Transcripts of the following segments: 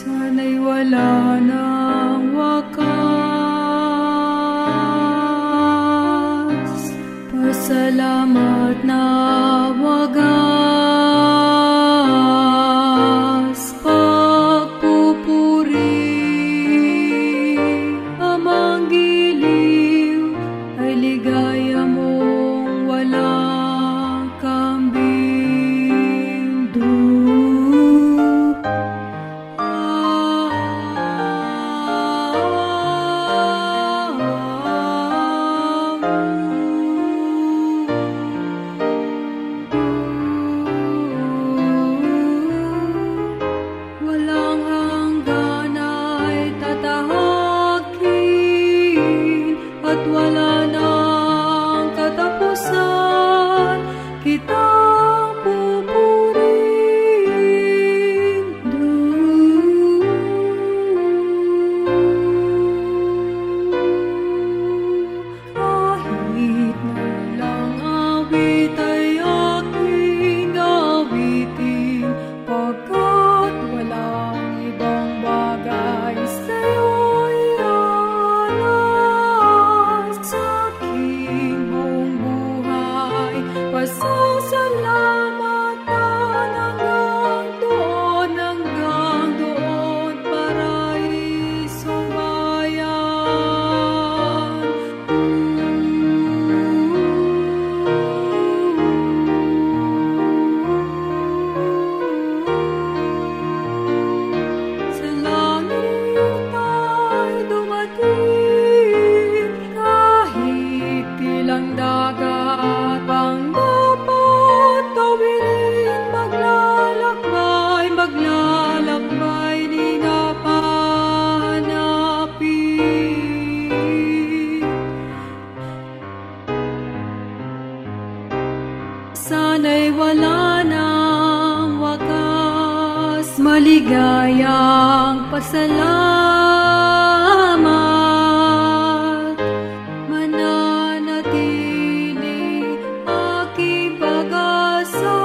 Sana'y wala nang wakas, pasalamat na wagas, pagpupuri, amang giliw, ay ligaya mong walang kambing dup. Walang hanggan ay tatahakin at wala nang katapusan, kitang pupurihin. Kahit walang awit ay aking awitin, pagkat walang ibang bagay sa'yo'y alas sa aking buong buhay. Pasasalamatan hanggang doon, paraisong bayan. Sa langit ay dumating, kahit ilang dagat pang dapat tawirin, maglalakbay, di nga pahanapin. Sana'y wala nang wakas, maligayang pasalamat, mananatili aking pag-asa,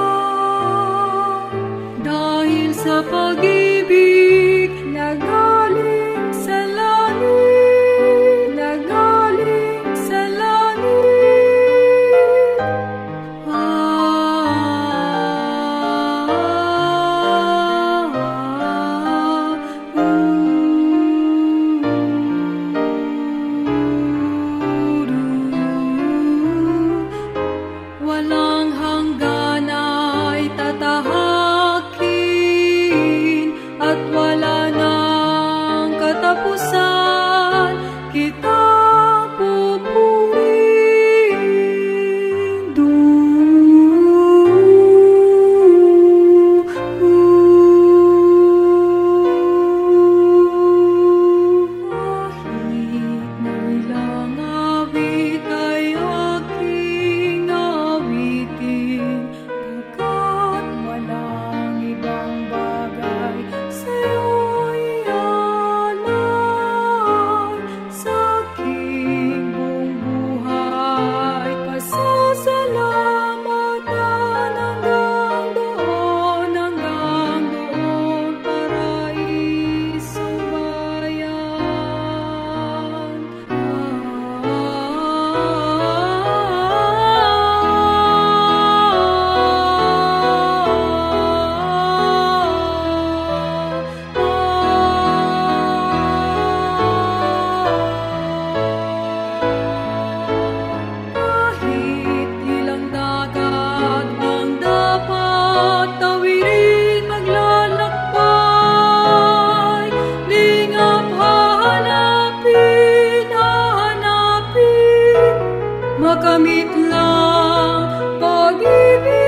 dahil sa pag-ibig na galing sa langit, na galing sa langit. Walang hanggan ay tatahakin at wala nang katapusan, kitang pupurihin. Kahit may lang awit ay aking awitin, pagkat walang ibang bagay sa'yo'y alay sa aking buong buhay. Pasasalamatan hanggang doon, paraisong bayan. Kahit ilang dagat ang dapat tawirin, maglalakbay, lingap hahanapin, makamit lang pag-ibig.